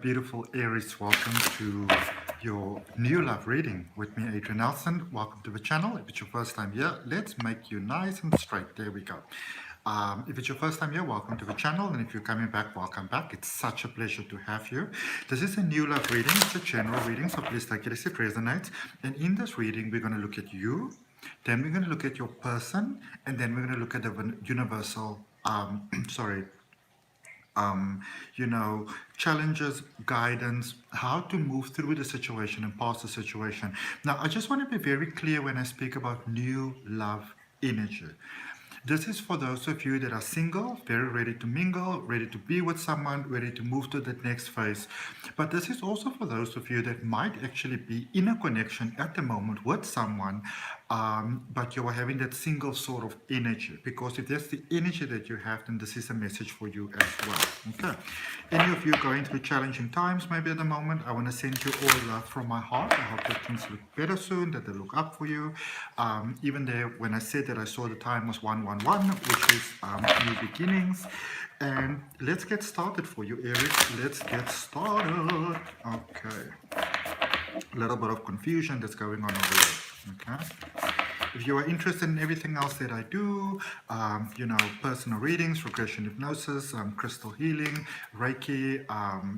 Beautiful Aries, welcome to your new love reading with me, Adrian. Welcome to the channel. If it's your first time here, let's make you nice and straight. There we go. If it's your first time here, welcome to the channel. And if you're coming back, welcome back. It's such a pleasure to have you. This is a new love reading. It's a general reading, so please take it as it resonates. And in this reading, we're going to look at you, then we're going to look at your person, and then we're going to look at the universal, challenges, guidance, how to move through the situation and past the situation. Now, I just want to be very clear when I speak about new love energy. This is for those of you that are single, very ready to mingle, ready to be with someone, ready to move to the next phase. But this is also for those of you that might actually be in a connection at the moment with someone, but you are having that single sort of energy. Because if that's the energy that you have, then this is a message for you as well. Okay. Any of you going through challenging times maybe at the moment, I want to send you all love from my heart. I hope that things look better soon, that they look up for you. Even there, when I said that I saw the time was 111, which is new beginnings. And let's get started for you, Aries. Let's get started. Okay. A little bit of confusion that's going on over here. Okay. If you are interested in everything else that I do, personal readings, regression hypnosis, crystal healing, Reiki,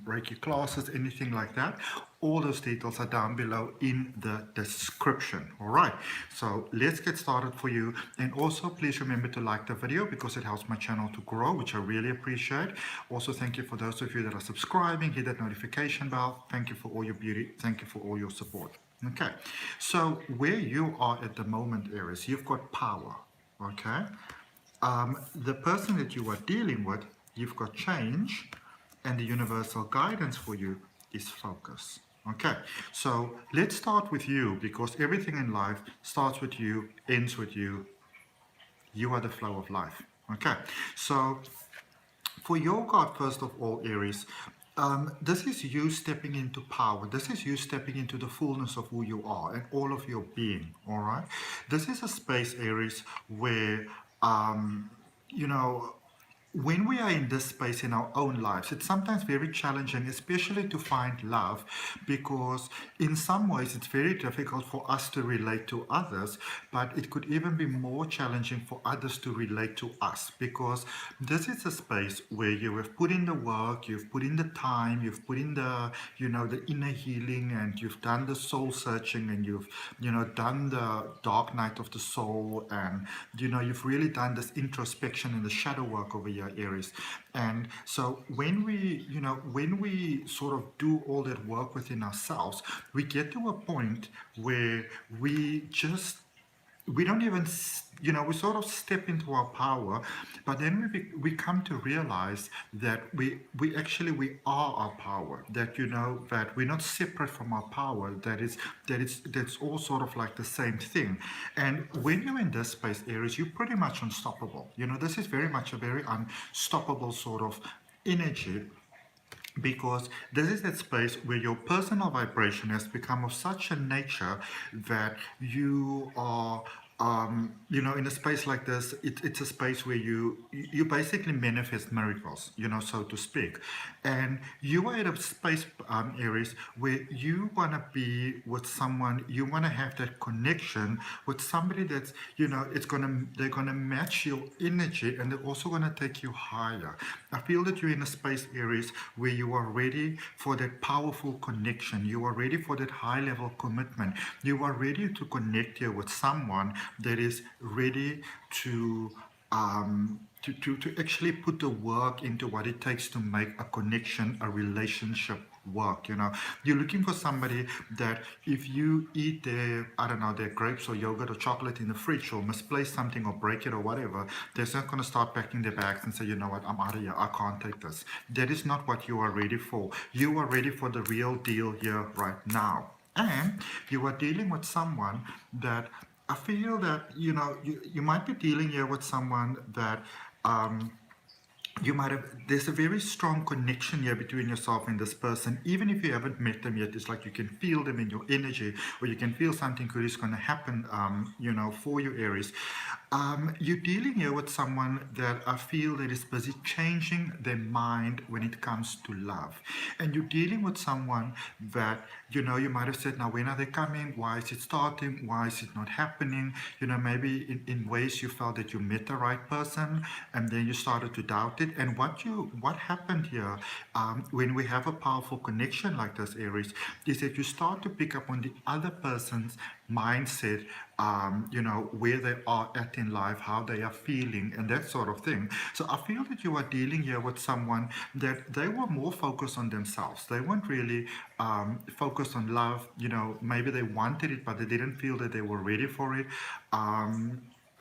Reiki classes, anything like that, all those details are down below in the description. All right, so let's get started for you. And also, please remember to like the video because it helps my channel to grow, which I really appreciate. Also, thank you for those of you that are subscribing. Hit that notification bell. Thank you for all your beauty. Thank you for all your support. Okay, so where you are at the moment, Aries, you've got power, okay? The person that you are dealing with, you've got change, and the universal guidance for you is focus. Okay, so let's start with you because everything in life starts with you, ends with you. You are the flow of life. Okay, so for your card, first of all, Aries, this is you stepping into power. This is you stepping into the fullness of who you are and all of your being, all right? This is a space, Aries, where, when we are in this space in our own lives, it's sometimes very challenging, especially to find love, because in some ways it's very difficult for us to relate to others, but it could even be more challenging for others to relate to us, because this is a space where you have put in the work, you've put in the time, you've put in the, the inner healing, and you've done the soul searching, and you've, done the dark night of the soul, and, you've really done this introspection and the shadow work over here, Aries. And so when we sort of do all that work within ourselves, we get to a point where we don't even, we sort of step into our power, but then we come to realize that we are our power, that, that we're not separate from our power, that's all sort of like the same thing. And when you're in this space, Aries, you're pretty much unstoppable. This is very much a very unstoppable sort of energy, because this is that space where your personal vibration has become of such a nature that you are, in a space like this, it's a space where you basically manifest miracles, so to speak. And you are at a space, Aries, where you want to be with someone, you want to have that connection with somebody that's, they're gonna match your energy, and they're also gonna take you higher. I feel that you're in a space, Aries, where you are ready for that powerful connection. You are ready for that high level commitment. You are ready to connect here with someone that is ready to actually put the work into what it takes to make a connection, a relationship work. You're looking for somebody that if you eat their, I don't know, their grapes or yogurt or chocolate in the fridge, or misplace something or break it or whatever, they're not going to start packing their bags and say, you know what, I'm out of here, I can't take this. That is not what you are ready for. You are ready for the real deal here right now. And you are dealing with someone that I feel that, you might be dealing here with someone that there's a very strong connection here between yourself and this person. Even if you haven't met them yet, it's like you can feel them in your energy, or you can feel something good is going to happen, for you, Aries. You're dealing here with someone that I feel that is busy changing their mind when it comes to love. And you're dealing with someone that, you might have said, now when are they coming? Why is it starting? Why is it not happening? Maybe in ways you felt that you met the right person and then you started to doubt it. And what happened here, when we have a powerful connection like this, Aries, is that you start to pick up on the other person's mindset, where they are at in life, how they are feeling, and that sort of thing. So I feel that you are dealing here with someone that they were more focused on themselves. They weren't really focused on love. Maybe they wanted it, but they didn't feel that they were ready for it.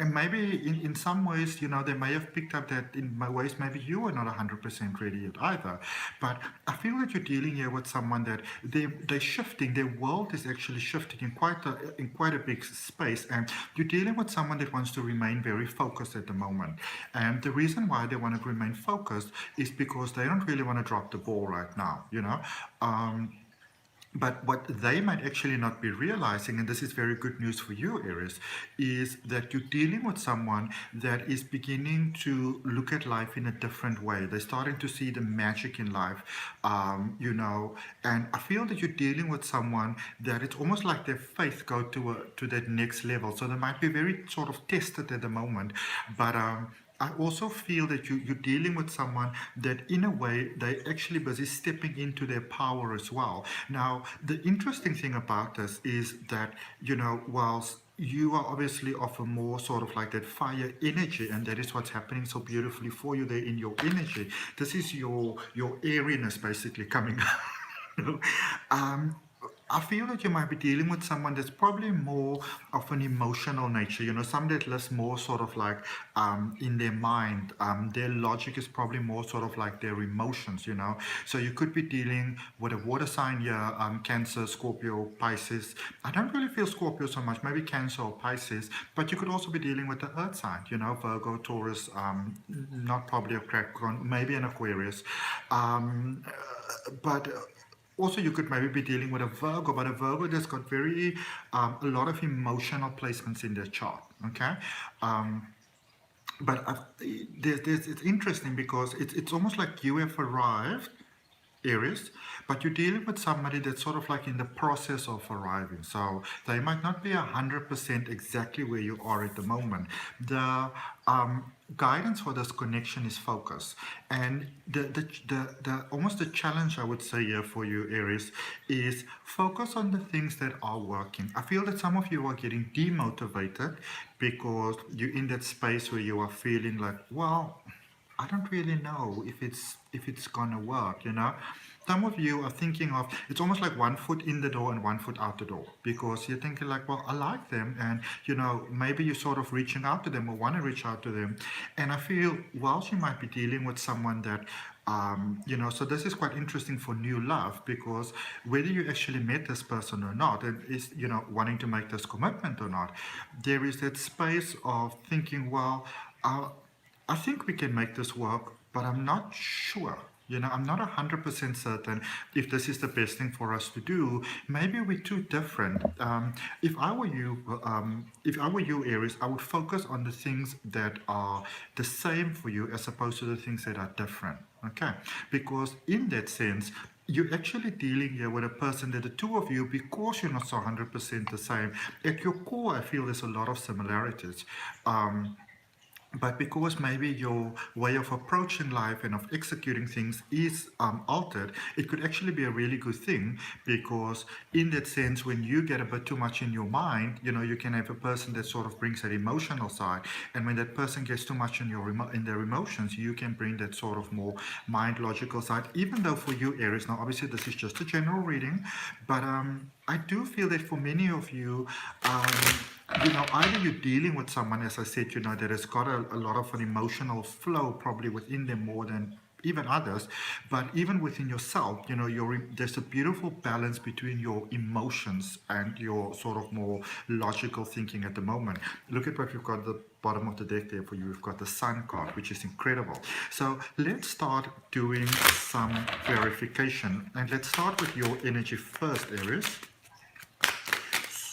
And maybe in some ways, they may have picked up that in my ways, maybe you are not 100% ready yet either. But I feel that you're dealing here with someone that they're shifting. Their world is actually shifting in quite a big space, and you're dealing with someone that wants to remain very focused at the moment. And the reason why they want to remain focused is because they don't really want to drop the ball right now. But what they might actually not be realizing, and this is very good news for you, Aries, is that you're dealing with someone that is beginning to look at life in a different way. They're starting to see the magic in life, and I feel that you're dealing with someone that it's almost like their faith go to that next level. So they might be very sort of tested at the moment, but I also feel that you're dealing with someone that, in a way, they're actually busy stepping into their power as well. Now, the interesting thing about this is that, whilst you are obviously of a more sort of like that fire energy, and that is what's happening so beautifully for you there in your energy. This is your airiness basically coming out. I feel that you might be dealing with someone that's probably more of an emotional nature, someone that lives more sort of like in their mind. Their logic is probably more sort of like their emotions. So you could be dealing with a water sign here, Cancer, Scorpio, Pisces. I don't really feel Scorpio so much, maybe Cancer or Pisces, but you could also be dealing with the earth sign, Virgo, Taurus, not probably a Capricorn, maybe an Aquarius. But also you could maybe be dealing with a Virgo, but a Virgo that's got a lot of emotional placements in their chart. Okay. But it's interesting because it's almost like you have arrived, Aries, but you're dealing with somebody that's sort of like in the process of arriving. So they might not be 100% exactly where you are at the moment. The guidance for this connection is focus, and the almost the challenge I would say here for you, Aries, is focus on the things that are working. I feel that some of you are getting demotivated because you're in that space where you are feeling like, well, I don't really know if it's gonna work. Some of you are thinking of, it's almost like one foot in the door and one foot out the door, because you're thinking like, well, I like them, and maybe you're sort of reaching out to them or want to reach out to them. And I feel, whilst you might be dealing with someone that so this is quite interesting for new love, because whether you actually met this person or not, and is wanting to make this commitment or not, there is that space of thinking, well, I think we can make this work, but I'm not sure. I'm not 100% certain if this is the best thing for us to do. Maybe we're too different. If I were you, Aries, I would focus on the things that are the same for you as opposed to the things that are different. Okay, because in that sense, you're actually dealing here with a person that the two of you, because you're not so 100% the same, at your core, I feel there's a lot of similarities. But because maybe your way of approaching life and of executing things is altered, it could actually be a really good thing, because in that sense, when you get a bit too much in your mind, you can have a person that sort of brings that emotional side, and when that person gets too much in their emotions, you can bring that sort of more mind logical side. Even though for you, Aries, now obviously this is just a general reading, but I do feel that for many of you, either you're dealing with someone, as I said, that has got a lot of an emotional flow probably within them more than even others, but even within yourself, there's a beautiful balance between your emotions and your sort of more logical thinking at the moment. Look at what we've got at the bottom of the deck there for you. We've got the Sun card, which is incredible. So let's start doing some clarification, and let's start with your energy first, Aries.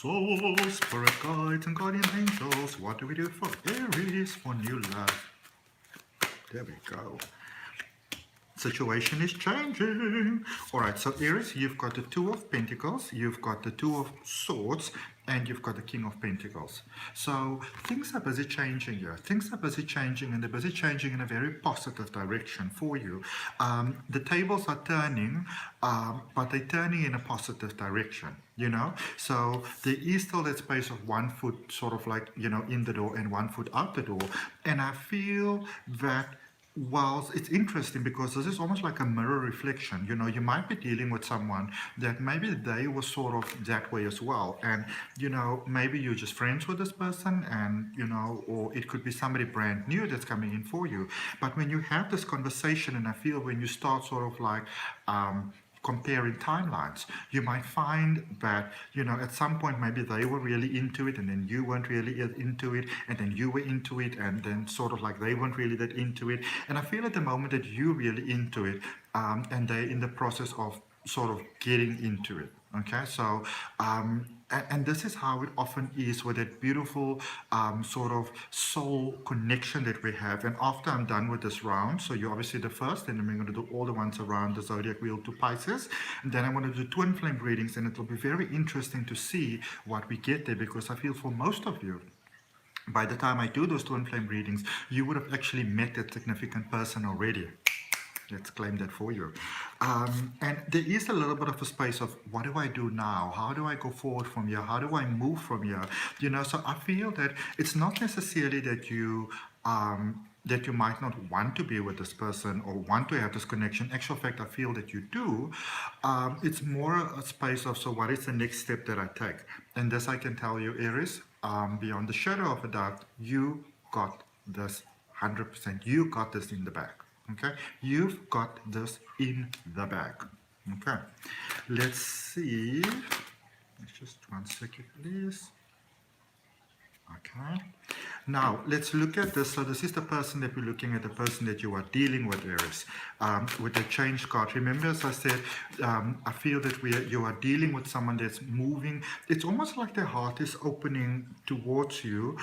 Soul, spirit guides and guardian angels, what do we do for Aries for new love? There we go. Situation is changing. All right, so Aries, you've got the Two of Pentacles, you've got the Two of Swords, and you've got the King of Pentacles. So things are busy changing here. Things are busy changing, and they're busy changing in a very positive direction for you. The tables are turning, but they're turning in a positive direction, you know? So there is still that space of 1 foot sort of like, you know, in the door and 1 foot out the door. And I feel that, well, it's interesting because this is almost like a mirror reflection. You know, you might be dealing with someone that maybe they were sort of that way as well. And, you know, maybe you're just friends with this person and, you know, or it could be somebody brand new that's coming in for you. But when you have this conversation, and I feel when you start sort of like, comparing timelines, you might find that, you know, at some point maybe they were really into it and then you weren't really into it, and then you were into it and then sort of like they weren't really that into it. And I feel at the moment that you're really into it, and they're in the process of sort of getting into it. Okay, so and this is how it often is with that beautiful sort of soul connection that we have. And after I'm done with this round, so you're obviously the first, and then we're going to do all the ones around the zodiac wheel to Pisces, and then I'm going to do twin flame readings, and it will be very interesting to see what we get there, because I feel for most of you, by the time I do those twin flame readings, you would have actually met that significant person already. Let's claim that for you. And there is a little bit of a space of, what do I do now? How do I go forward from here? How do I move from here? You know, so I feel that it's not necessarily that you might not want to be with this person or want to have this connection. Actual fact, I feel that you do. It's more a space of, so what is the next step that I take? And this I can tell you, Aries, beyond the shadow of a doubt, you got this 100%. You got this in the bag. Okay, you've got this in the bag. Okay, let's see. Just 1 second, please. Okay, now let's look at this. So this is the person that we're looking at, the person that you are dealing with, Aries, with the change card. Remember, as I said, I feel that you are dealing with someone that's moving. It's almost like their heart is opening towards you.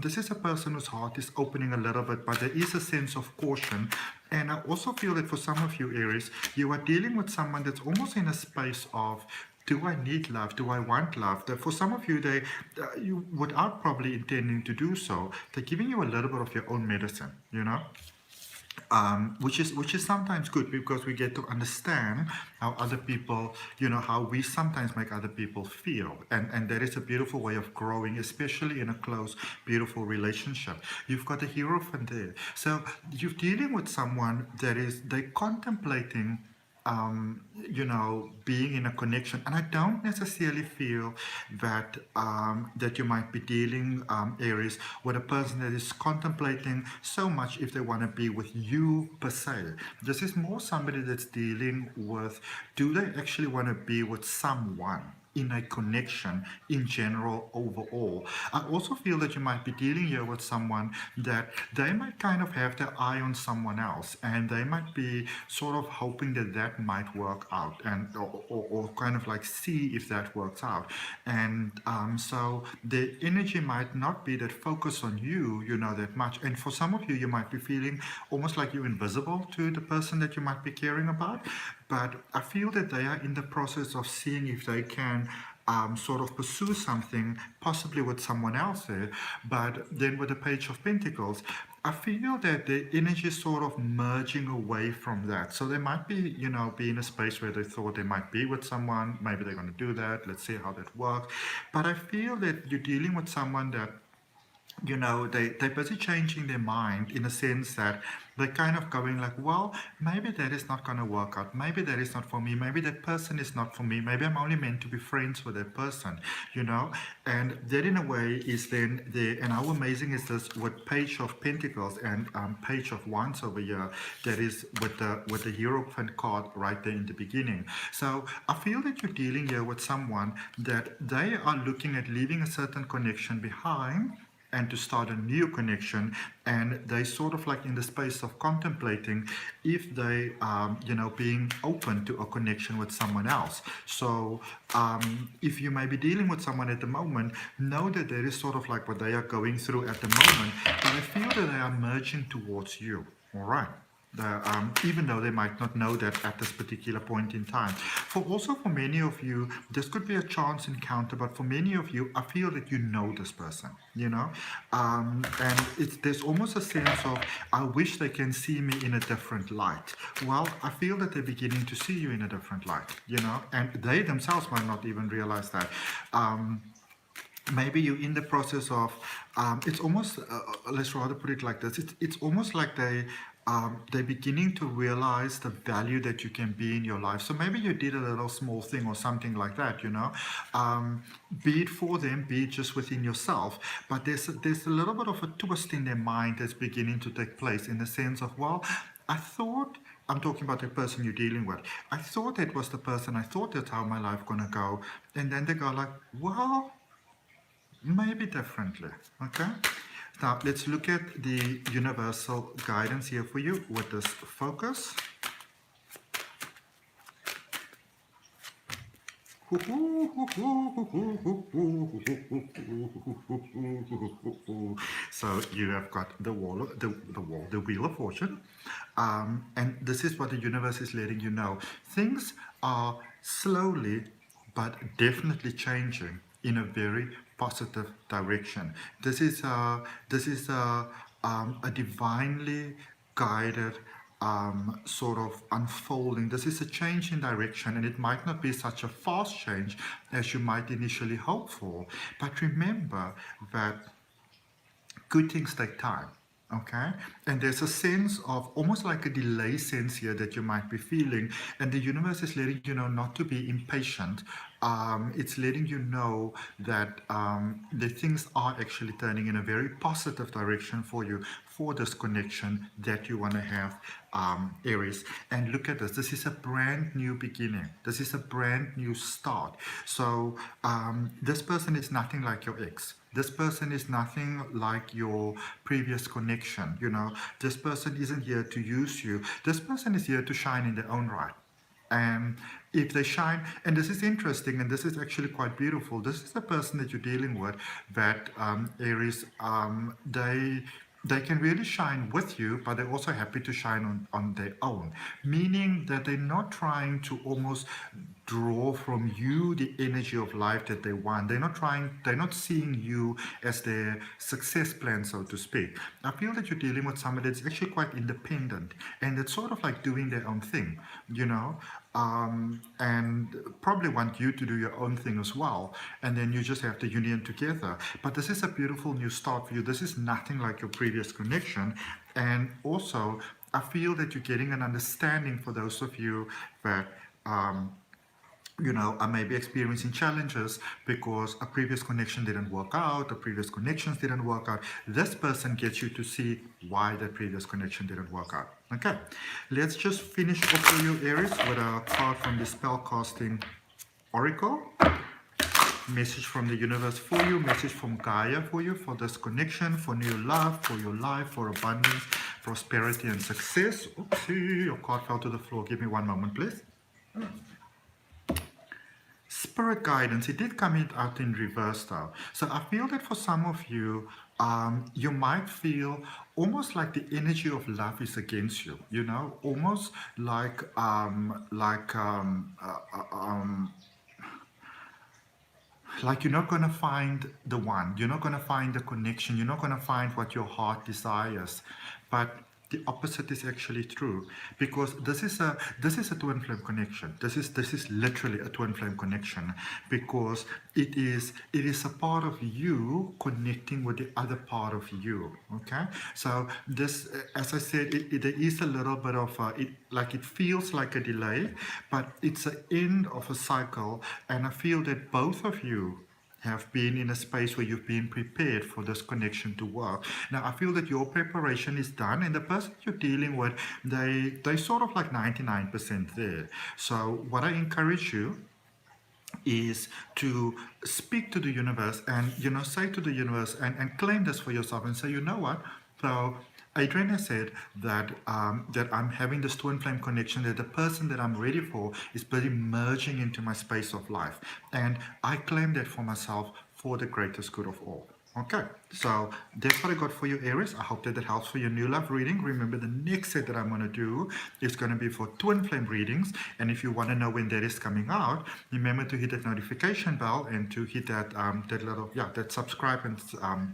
This is a person whose heart is opening a little bit, but there is a sense of caution. And I also feel that for some of you, Aries, you are dealing with someone that's almost in a space of, do I need love? Do I want love? For some of you, you without probably intending to do so, they're giving you a little bit of your own medicine, you know? Which is sometimes good, because we get to understand how other people, you know, how we sometimes make other people feel, and that is a beautiful way of growing, especially in a close, beautiful relationship. You've got a Hierophant there, so you're dealing with someone they're contemplating, you know, being in a connection. And I don't necessarily feel that that you might be dealing, Aries, with a person that is contemplating so much if they want to be with you per se. This is more somebody that's dealing with, do they actually want to be with someone in a connection in general overall. I also feel that you might be dealing here with someone that they might kind of have their eye on someone else, and they might be sort of hoping that that might work out, and or kind of like see if that works out. And so the energy might not be that focus on you, you know, that much. And for some of you, you might be feeling almost like you're invisible to the person that you might be caring about. But I feel that they are in the process of seeing if they can sort of pursue something, possibly with someone else there. But then with the Page of Pentacles, I feel that the energy is sort of merging away from that. So they might be, you know, be in a space where they thought they might be with someone. Maybe they're going to do that. Let's see how that works. But I feel that you're dealing with someone that, you know, they're busy changing their mind, in a sense that they're kind of going like, well, maybe that is not going to work out. Maybe that is not for me. Maybe that person is not for me. Maybe I'm only meant to be friends with that person, you know. And that in a way is then there. And how amazing is this with Page of Pentacles and Page of Wands over here, that is with the Hierophant card right there in the beginning. So I feel that you're dealing here with someone that they are looking at leaving a certain connection behind, and to start a new connection, and they sort of like in the space of contemplating if they being open to a connection with someone else. So if you may be dealing with someone at the moment, know that there is sort of like what they are going through at the moment, but I feel that they are merging towards you. All right. Even though they might not know that at this particular point in time. For many of you, this could be a chance encounter, but for many of you, I feel that you know this person, and there's almost a sense of, I wish they can see me in a different light. Well, I feel that they're beginning to see you in a different light, and they themselves might not even realize that. Maybe you're in the process of, it's almost, let's rather put it like this, it's almost like they're beginning to realize the value that you can be in your life. So maybe you did a little small thing or something like that, be it for them, be it just within yourself. But there's a little bit of a twist in their mind that's beginning to take place, in the sense of, well, I thought, I'm talking about the person you're dealing with, I thought that was the person, I thought that's how my life gonna go. And then they go like, well, maybe differently. Okay, now let's look at the universal guidance here for you with this focus. So you have got the wheel of fortune, and this is what the universe is letting you know. Things are slowly but definitely changing in a very positive direction. This is a divinely guided sort of unfolding. This is a change in direction, and it might not be such a fast change as you might initially hope for. But remember that good things take time. Okay, and there's a sense of almost like a delay sense here that you might be feeling, and the universe is letting you know not to be impatient. It's letting you know that the things are actually turning in a very positive direction for you, for this connection that you want to have, Aries. And look at this. This is a brand new beginning. This is a brand new start. So this person is nothing like your ex. This person is nothing like your previous connection. This person isn't here to use you. This person is here to shine in their own right. And if they shine, and this is interesting, and this is actually quite beautiful, this is the person that you're dealing with, that Aries, they can really shine with you, but they're also happy to shine on their own, meaning that they're not trying to almost draw from you the energy of life that they want. They're not seeing you as their success plan, so to speak. I feel that you're dealing with somebody that's actually quite independent, and that's sort of like doing their own thing, and probably want you to do your own thing as well, and then you just have the union together. But this is a beautiful new start for you. This is nothing like your previous connection. And also, I feel that you're getting an understanding for those of you that I may be experiencing challenges because a previous connection didn't work out, the previous connections didn't work out. This person gets you to see why the previous connection didn't work out. Okay, let's just finish off for you, Aries, with a card from the Spellcasting Oracle. Message from the universe for you, message from Gaia for you, for this connection, for new love, for your life, for abundance, prosperity, and success. Oopsie, your card fell to the floor. Give me one moment, please. Spirit guidance, it did come out in reverse though. So I feel that for some of you, you might feel almost like the energy of love is against you, almost like you're not going to find the one, you're not going to find the connection, you're not going to find what your heart desires. But the opposite is actually true, because this is a twin flame connection. This is literally a twin flame connection, because it is a part of you connecting with the other part of you. Okay, so this, as I said, there is a little bit of it feels like a delay, but it's an end of a cycle, and I feel that both of you have been in a space where you've been prepared for this connection to work. Now, I feel that your preparation is done, and the person you're dealing with, they sort of like 99% there. So what I encourage you is to speak to the universe and say to the universe and claim this for yourself and say, you know what, so Adrian has said that that I'm having this twin flame connection, that the person that I'm ready for is busy merging into my space of life, and I claim that for myself for the greatest good of all. Okay, so that's what I got for you, Aries. I hope that that helps for your new love reading. Remember, the next set that I'm going to do is going to be for twin flame readings. And if you want to know when that is coming out, remember to hit that notification bell and to hit that that subscribe and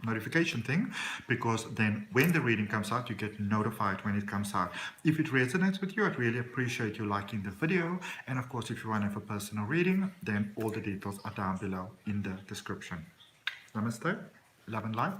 notification thing, because then when the reading comes out, you get notified when it comes out. If it resonates with you, I'd really appreciate you liking the video. And of course, if you want to have a personal reading, then all the details are down below in the description. Namaste. Love and light.